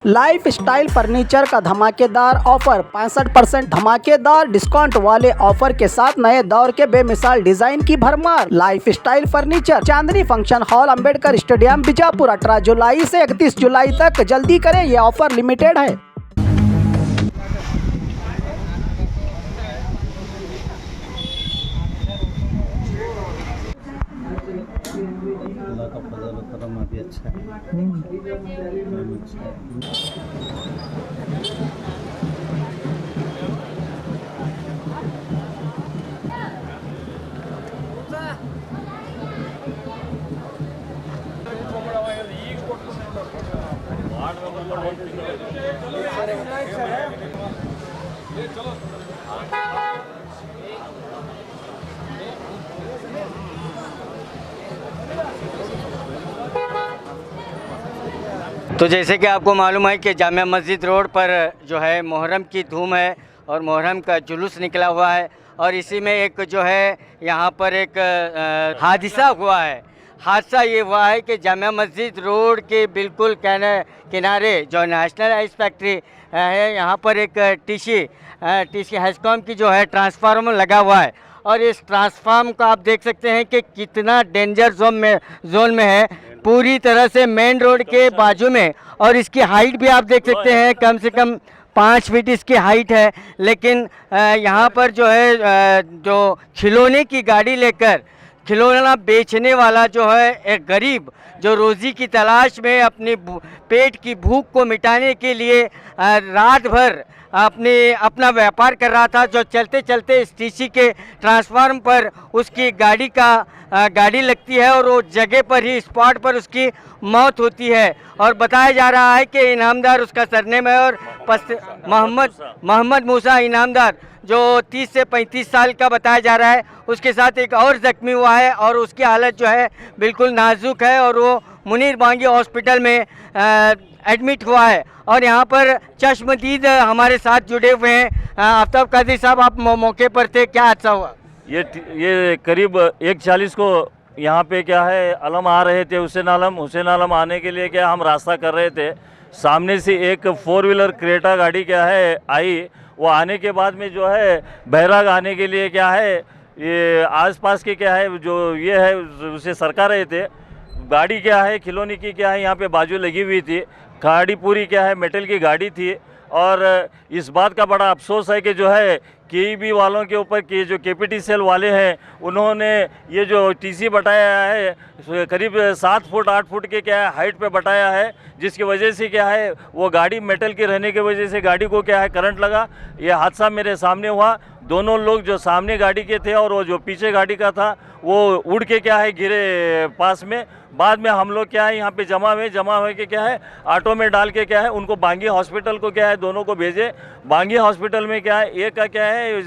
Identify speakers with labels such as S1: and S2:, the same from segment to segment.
S1: Life style furniture का धमाकेदार offer 65% धमाकेदार डिस्काउंट वाले ऑफर के साथ नए दौर के बेमिसाल डिजाइन की भरमार। Lifestyle furniture, Chandni function hall, Ambedkar stadium, Bijapur. 18 जुलाई से 31 जुलाई तक जल्दी करें, ये ऑफर लिमिटेड है।
S2: अल्लाह का फजल और करम अभी अच्छा है।
S3: तो जैसे कि आपको मालूम है कि जामिया मस्जिद रोड पर जो है मुहर्रम की धूम है और मुहर्रम का जुलूस निकला हुआ है और इसी में एक जो है यहाँ पर एक हादसा हुआ है। हादसा ये हुआ है कि जामिया मस्जिद रोड के बिल्कुल किनारे जो नेशनल आइस फैक्ट्री है, यहाँ पर एक टीसी हेस्कॉम की जो है ट्रांसफार्मर लगा हुआ है और इस ट्रांसफार्मर को आप देख सकते हैं कि कितना डेंजर जोन में है, पूरी तरह से मेन रोड के बाजू में। और इसकी हाइट भी आप देख सकते हैं, कम से कम 5 फीट इसकी हाइट है। लेकिन यहाँ पर जो है जो खिलौने की गाड़ी लेकर खिलौना बेचने वाला जो है एक गरीब जो रोज़ी की तलाश में अपनी पेट की भूख को मिटाने के लिए रात भर अपना व्यापार कर रहा था, जो चलते चलते इस टीसी के ट्रांसफार्मर पर उसकी गाड़ी लगती है और वो जगह पर ही स्पॉट पर उसकी मौत होती है। और बताया जा रहा है कि इनामदार उसका सरनेम है और मोहम्मद मूसा इनामदार जो 30 से 35 साल का बताया जा रहा है। उसके साथ एक और ज़ख्मी हुआ है और उसकी हालत जो है बिल्कुल नाजुक है और वो मुनीर बांगी हॉस्पिटल में एडमिट हुआ है। और यहाँ पर चश्मदीद हमारे साथ जुड़े हुए हैं। आफ्ताब कादरी साहब, आप मौके पर थे, क्या हादसा हुआ?
S4: ये करीब 1:40 को यहाँ पे क्या है अलम आ रहे थे, हुसैन आलम आने के लिए क्या हम रास्ता कर रहे थे। सामने से एक 4 व्हीलर क्रेटा गाड़ी क्या है आई, वो आने के बाद में जो है बैराग आने के लिए क्या है ये आसपास के क्या है जो ये है उसे सरका रहे थे। गाड़ी क्या है खिलौने की क्या है यहाँ पे बाजू लगी हुई थी। गाड़ी पूरी क्या है मेटल की गाड़ी थी। और इस बात का बड़ा अफसोस है कि जो है केईबी वालों के ऊपर के जो KPTCL वाले हैं उन्होंने ये जो टीसी बताया है करीब 7 फुट 8 फुट के क्या है हाइट पे बताया है, जिसकी वजह से क्या है वो गाड़ी मेटल की रहने की वजह से गाड़ी को क्या है करंट लगा। ये हादसा मेरे सामने हुआ। दोनों लोग जो सामने गाड़ी के थे और वो जो पीछे गाड़ी का था वो उड़ के क्या है गिरे पास में। बाद में हम लोग क्या है यहाँ पे जमा हुए के क्या है ऑटो में डाल के क्या है उनको बांगी हॉस्पिटल को क्या है दोनों को भेजे। बांगी हॉस्पिटल में क्या है एक का क्या है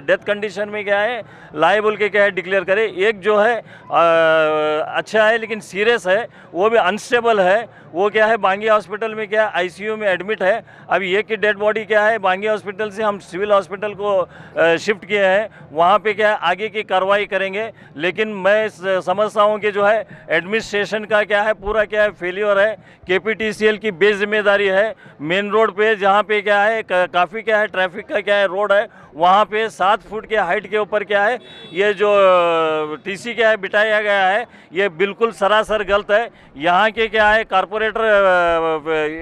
S4: डेथ कंडीशन में क्या है लायबल के क्या है डिक्लेयर करे। एक जो है अच्छा है लेकिन सीरियस है, वो भी अनस्टेबल है, वो क्या है बांगी हॉस्पिटल में क्या है ICU में एडमिट है। अभी एक की डेड बॉडी क्या है बांगी हॉस्पिटल से हम सिविल हॉस्पिटल को शिफ्ट किए हैं, वहाँ पे क्या है आगे की कार्रवाई करेंगे। लेकिन मैं समझता हूँ कि जो है एडमिनिस्ट्रेशन का क्या है पूरा क्या है फेलियर है। KPTCL की बेजिम्मेदारी है। मेन रोड पे जहाँ पे क्या है काफ़ी क्या है ट्रैफिक का क्या है रोड है, वहाँ पे 7 फुट के हाइट के ऊपर क्या है ये जो टीसी क्या है बिठाया गया है, ये बिल्कुल सरासर गलत है। यहाँ के क्या है कारपोरेटर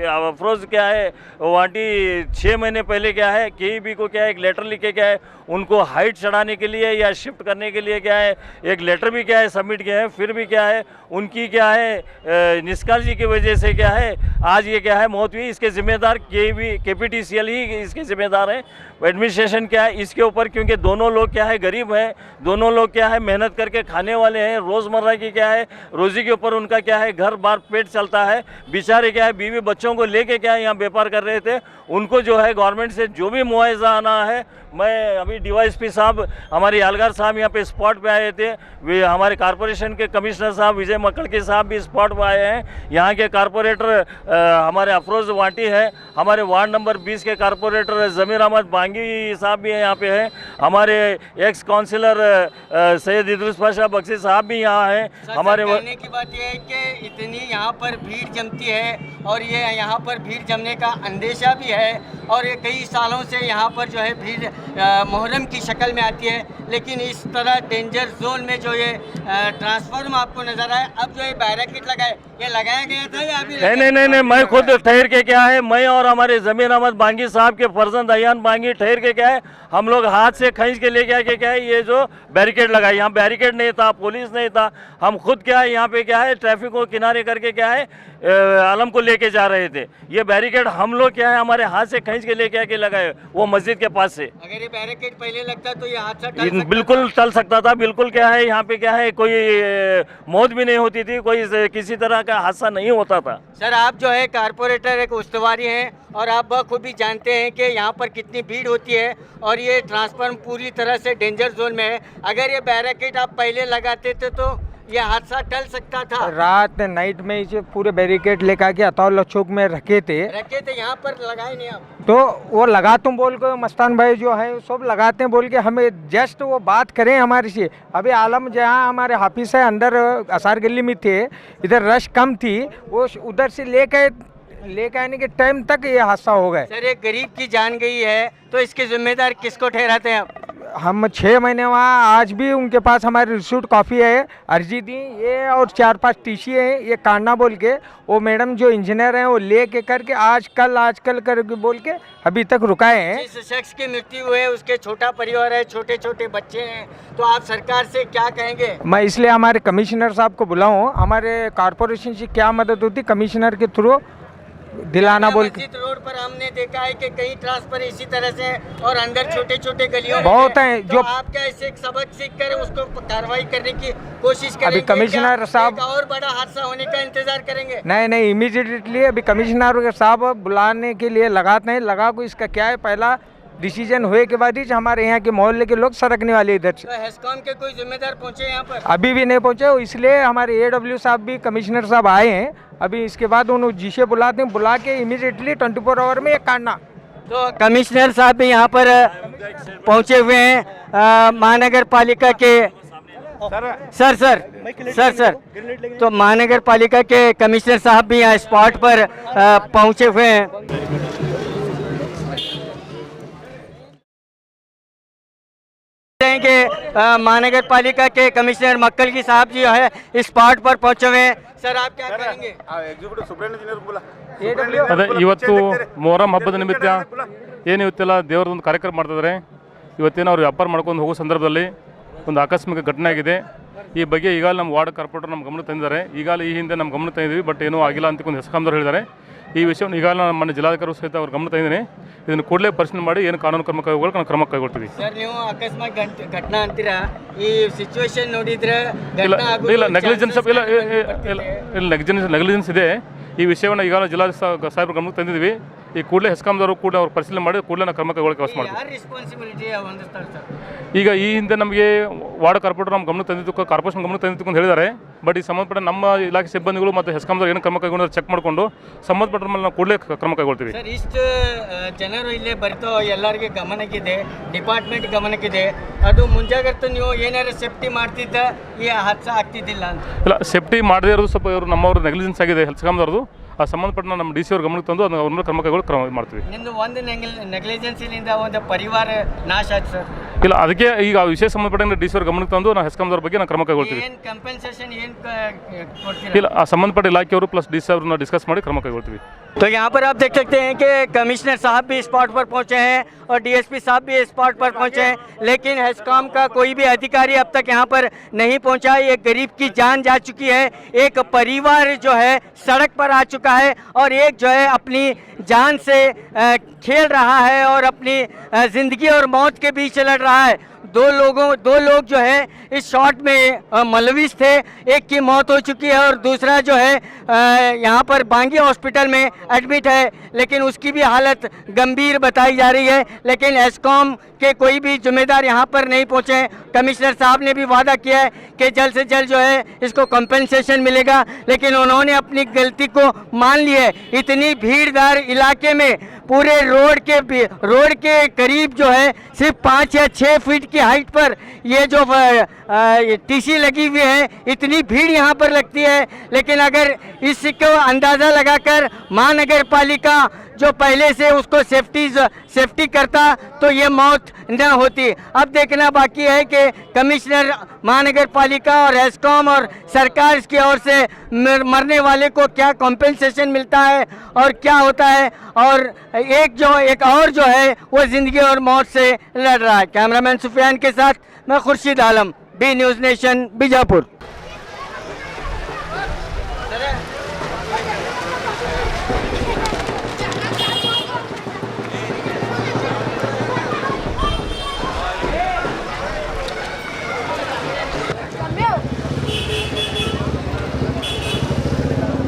S4: अफरोज क्या है वाटी 6 महीने पहले क्या है KEB को क्या है एक लेटर लिखे क्या है उनको हाइट चढ़ाने के लिए या शिफ्ट करने के लिए क्या है एक लेटर भी क्या है सबमिट किया है। फिर भी क्या है उनकी क्या है निष्काळजी की वजह से क्या है आज ये क्या है मौत हुई। इसके जिम्मेदार KPTCL ही इसके जिम्मेदार हैं। एडमिनिस्ट्रेशन क्या है इसके ऊपर, क्योंकि दोनों लोग क्या है गरीब हैं, दोनों लोग क्या है मेहनत करके खाने वाले हैं, रोज़मर्रा की क्या है रोज़ी के ऊपर उनका क्या है घर बार पेट चलता है। बेचारे क्या है बीवी बच्चों को लेके क्या है यहाँ व्यापार कर रहे थे। उनको जो है गवर्नमेंट से जो भी मुआवजा आना है, मैं अभी DYSP साहब हमारे यालगार साहब यहाँ पे स्पॉट पे आए थे, वे हमारे कॉरपोरेशन के कमिश्नर साहब विजय मक्कड़के साहब भी स्पॉट पे आए हैं। यहाँ के कॉरपोरेटर हमारे अफरोज वाटी है, हमारे वार्ड नंबर 20 के कॉरपोरेटर ज़मीर अहमद बांगी साहब भी यहाँ पे हैं। हमारे एक्स काउंसिलर सैयद इदरुस पाशा बख्शी साहब भी यहाँ हैं। हमारे
S3: कहने की बात यह है कि इतनी यहाँ पर भीड़ जमती है और ये यहाँ पर भीड़ जमने का अंदेशा भी है और ये कई सालों से यहाँ पर जो है भीड़ मुहर्रम की शक्ल में आती है, लेकिन इस तरह डेंजर जोन में जो ये ट्रांसफार्मर आपको नजर आए, अब जो ये बैरिकेड लगाए, ये लगाया गया था या अभी?
S4: नहीं, मैं खुद ठहर के क्या है, मैं और हमारे जमीन अहमद बांगी साहब के फर्जंद अयान बांगी ठहर के क्या है, हम लोग हाथ से खींच के लेके आके क्या है ये जो बैरिकेड लगाई, यहाँ बैरिकेड नहीं था, पुलिस नहीं था, हम खुद क्या है यहाँ पे क्या है ट्रैफिक को किनारे करके क्या है आलम को लेके जा रहे थे। ये बैरिकेड हम लोग क्या है हमारे हाथ से खींच के लेके आके लगाए वो मस्जिद के पास से।
S3: अगर ये बैरिकेड पहले लगता तो ये हादसा टल सकता
S4: बिल्कुल टल सकता था, बिल्कुल क्या है यहाँ पे क्या है कोई मौत भी नहीं होती थी, कोई किसी तरह का हादसा नहीं होता था।
S3: सर आप जो है कारपोरेटर एक उस्तवारी हैं और आप बखूबी जानते हैं कि यहाँ पर कितनी भीड़ होती है और ये ट्रांसफार्मर पूरी तरह से डेंजर जोन में है। अगर ये बैरिकेड आप पहले लगाते थे तो ये हादसा टल सकता था।
S5: रात नाइट में इसे पूरे बैरिकेड लेकर के अतौल चौक में रखे थे
S3: यहाँ पर लगाए नहीं आप?
S5: तो वो लगा तुम बोल के मस्तान भाई जो है सब लगाते हैं बोल के हमें जस्ट वो बात करें हमारे से। अभी आलम जहाँ हमारे हाफिज है अंदर असार गली में थे, इधर रश कम थी, वो उधर से लेके आने के टाइम तक ये हादसा हो गया।
S3: सर एक गरीब की जान गई है तो इसके जिम्मेदार किसको ठहराते हैं आप?
S5: हम 6 महीने वहाँ, आज भी उनके पास हमारी रिसीट कॉपी है, अर्जी दी ये और 4-5 टीसी है, ये काटना बोल के वो मैडम जो इंजीनियर हैं वो ले के करके आज कल करके बोल के अभी तक रुकाए हैं।
S3: जिस शख्स की मृत्यु हुई है उसके छोटा परिवार है, छोटे छोटे बच्चे हैं, तो आप सरकार से क्या कहेंगे?
S5: मैं इसलिए हमारे कमिश्नर साहब को बुलाऊँ, हमारे कॉरपोरेशन से क्या मदद होती कमिश्नर के थ्रू दिलाना बोल के।
S3: मस्जिद रोड पर हमने देखा है कि कई ट्रांसफर इसी तरह से और अंदर छोटे छोटे गलियों में
S5: बहुत हैं
S3: तो
S5: जो
S3: आप क्या ऐसे एक सबक सीख कर उसको कार्रवाई करने की कोशिश करेंगे?
S5: अभी कमिश्नर साहब
S3: और बड़ा हादसा होने का इंतजार करेंगे?
S5: नहीं इमीडिएटली अभी कमिश्नर साहब बुलाने के लिए लगाते हैं, लगा को इसका क्या है पहला डिसीजन हुए के बाद ही हमारे यहाँ के मोहल्ले के लोग सरकने वाले इधर से।
S3: तो हेस्कॉम के कोई जिम्मेदार पहुँचे यहाँ पर?
S5: अभी भी नहीं पहुँचे, इसलिए हमारे AW साहब भी कमिश्नर साहब आए हैं, अभी इसके बाद उन्होंने जिसे बुलाते हैं, बुला के इमीडिएटली 24 आवर में ये काटना।
S3: तो कमिश्नर साहब भी यहाँ पर पहुँचे हुए हैं महानगर पालिका के सर तो महानगर पालिका के कमिश्नर साहब भी यहाँ स्पॉट पर पहुँचे हुए हैं। कि महानगर पालिका के कमिश्नर मक्कल की साहब जी है स्पॉट पर पहुंचे हुए हैं। सर आप क्या करेंगे?
S6: ಅದೇ ಇವತ್ತು ಮೊಹರಂ ಹಬ್ಬದ ನಿಮಿತ್ತ ಏನು ಇವತ್ತೆಲ್ಲ ದೇವರದೊಂದು ಕಾರ್ಯಕ್ರಮ ಮಾಡ್ತಿದ್ದಾರೆ. ಇವತ್ತೇನು ಅವ್ರು ವ್ಯಾಪಾರ ಮಾಡ್ಕೊಂಡು ಹೋಗೋ ಸಂದರ್ಭದಲ್ಲಿ ಒಂದು ಆಕಸ್ಮಿಕ ಘಟನೆ ಆಗಿದೆ. ಈ ಬಗ್ಗೆ ಈಗಾಗಲೇ ನಮ್ಮ ವಾರ್ಡ್ ಕಾರ್ಪೊರೇಟರ್ ನಮ್ಮ ಗಮನ ತಂದಿದ್ದಾರೆ. ಈಗಾಗಲೇ ಈ ಹಿಂದೆ ನಮ್ಮ ಗಮನ ತಂದಿದ್ವಿ, ಬಟ್ ಏನೂ ಆಗಿಲ್ಲ ಅಂತ ಒಂದು ಹೆಸ್ಕಾಮ್ದವ್ರು ಹೇಳಿದ್ದಾರೆ. ಈ ವಿಷಯವನ್ನು ಈಗಾಗಲೇ ನಮ್ಮ ಜಿಲ್ಲಾಧಿಕಾರಿ ಸಹಿತ ಅವ್ರು ಗಮನ ತಂದಿದ್ದೀನಿ. ಇದನ್ನು ಕೂಡಲೇ ಪರಿಶೀಲನೆ ಮಾಡಿ ಏನು ಕಾನೂನು ಕ್ರಮ ಕೈಗೊಳ್ಳಕ್ಕೆ ನಾವು ಕ್ರಮ ಕೈಗೊಳ್ತೀವಿ.
S3: ಸರ್ ನೀವು ಅಕಸ್ಮಾತ್ ಘಟನಾ ಅಂತೀರಾ, ಈ ಸಿಚುವೇಶನ್ ನೋಡಿದ್ರೆ
S6: ಇಲ್ಲ ನೆಗ್ಲಿಜೆನ್ಸ್ ಇದೆ. ಈ ವಿಷಯವನ್ನು ಈಗಾಗಲೇ ಜಿಲ್ಲಾಧಿಕಾರಿ ಸಾಹೇಬ್ರ ಗಮನಕ್ಕೆ ತಂದಿದ್ದೀವಿ. ಈ ಕೂಡಲೇ ಹೆಸ್ಕಾಮ್ದವರು ಕೂಡ ಅವ್ರು ಪರಿಶೀಲನೆ ಮಾಡಿ ಕೂಡಲೇ ನಾವು ಕ್ರಮ ಕೈಗೊಳ್ಳಕ್ಕೆ ವ್ಯವಸ್ಥೆ ಮಾಡ್ತೀವಿ. ಈಗ ಈ ಹಿಂದೆ ನಮಗೆ ವಾರ್ಡ್ ಕಾರ್ಪೊರೇಟರ್ ನಮ್ಮ ಗಮನ ತಂದಿದ್ದು ಕಾರ್ಪೊರೇಷನ್ ಗಮನ ತಂದಿದ್ದು ಅಂತ ಹೇಳಿದ್ದಾರೆ. ಬಟ್ ಈ ಸಂಬಂಧಪಟ್ಟ ನಮ್ಮ ಇಲಾಖೆ ಸಿಬ್ಬಂದಿಗಳು ಮತ್ತು ಹೆಸ್ಕಾಮ್ದವ್ರು ಏನು ಕ್ರಮ ಕೈಗೊಂಡು ಚೆಕ್ ಮಾಡಿಕೊಂಡು ಸಂಬಂಧಪಟ್ಟ ಮೇಲೆ ನಾವು ಕೂಡಲೇ ಕ್ರಮ ಕೈಗೊಳ್ತೀವಿ.
S3: ಸರ್ ಇಷ್ಟು ಜನರು ಇಲ್ಲೇ ಬರ್ತೋ ಎಲ್ಲರಿಗೆ ಗಮನಕ್ಕಿದೆ, ಡಿಪಾರ್ಟ್ಮೆಂಟ್ ಗಮನಕ್ಕಿದೆ, ಅದು ಮುಂಜಾಗ್ರತೆ ನೀವು ಏನಾದ್ರು ಸೇಫ್ಟಿ ಮಾಡ್ತಿದ್ದ ಈ ಹಾದಸ ಆಗ್ತಿದ್ದಿಲ್ಲ ಅಂತ?
S6: ಇಲ್ಲ, ಸೇಫ್ಟಿ ಮಾಡದೇ ಇರೋದು ಸ್ವಲ್ಪ ಇವರು ನಮ್ಮವ್ರ ನೆಗ್ಲಿಜೆನ್ಸ್ ಆಗಿದೆ ಹೆಸ್ಕಾಮ್ದವ್ರದ್ದು. ಆ ಸಂಬಂಧಪಟ್ಟ ನಮ್ಮ DC ಅವ್ರ ಗಮನಕ್ಕೆ ತಂದು ಅದನ್ನು ಅವ್ರನ್ನ ಕ್ರಮ ಕೈಗೊಳ್ಳಕ್ಕೆ ಕ್ರಮ ಮಾಡ್ತೀವಿ.
S3: ನಿಮ್ದು ಒಂದು ನೆಗ್ಲಿಜೆನ್ಸಿನಿಂದ ಒಂದು ಪರಿವಾರ ನಾಶ ಆಯ್ತು ಸರ್.
S6: ಇಲ್ಲ, ಅದಕ್ಕೆ ಈಗ ಆ ವಿಷಯ ಸಂಬಂಧಪಟ್ಟ DC ಅವ್ರ ಗಮನಕ್ಕೆ ತಂದು ನಾವು ಹೆಸ್ಕಾಮ್ದವ್ರ ಬಗ್ಗೆ ನಾವು ಕ್ರಮ ಕೈಗೊಳ್ತೀವಿ.
S3: ಏನು ಕಂಪೆನ್ಸೇಷನ್ ಏನು ಕೊಡ್ತೀರಾ?
S6: ಇಲ್ಲ, ಆ ಸಂಬಂಧಪಟ್ಟ ಇಲಾಖೆಯವರು ಪ್ಲಸ್ DC ಅವ್ರನ್ನ ಡಿಸ್ಕಸ್ ಮಾಡಿ ಕ್ರಮ ಕೈಗೊಳ್ತೀವಿ.
S3: तो यहाँ पर आप देख सकते हैं कि कमिश्नर साहब भी स्पॉट पर पहुँचे हैं और DSP साहब भी स्पॉट पर पहुँचे हैं, लेकिन हेस्कॉम का कोई भी अधिकारी अब तक यहाँ पर नहीं पहुँचा। एक गरीब की जान जा चुकी है, एक परिवार जो है सड़क पर आ चुका है और एक जो है अपनी जान से खेल रहा है और अपनी ज़िंदगी और मौत के बीच लड़ रहा है। दो लोग जो है इस शॉट में मलविस थे, एक की मौत हो चुकी है और दूसरा जो है यहाँ पर बांगी हॉस्पिटल में एडमिट है, लेकिन उसकी भी हालत गंभीर बताई जा रही है। लेकिन हेस्कॉम के कोई भी जिम्मेदार यहाँ पर नहीं पहुँचे। कमिश्नर साहब ने भी वादा किया है कि जल्द से जल्द जो है इसको कंपनसेशन मिलेगा, लेकिन उन्होंने अपनी गलती को मान ली है। इतनी भीड़दार इलाके में पूरे रोड के करीब जो है सिर्फ 5 या 6 फीट की हाइट पर ये जो टीसी लगी हुई है, इतनी भीड़ यहाँ पर लगती है। लेकिन अगर इसको अंदाज़ा लगाकर महानगर पालिका जो पहले से उसको सेफ्टी करता तो ये मौत न होती। अब देखना बाकी है कि कमिश्नर महानगर पालिका और एस्कॉम और सरकार की ओर से मरने वाले को क्या कॉम्पेंसेशन मिलता है और क्या होता है, और एक और जो है वो ज़िंदगी और मौत से लड़ रहा है। कैमरामैन सुफियान के साथ मैं Khurshid Alam, B news nation, Bijapur.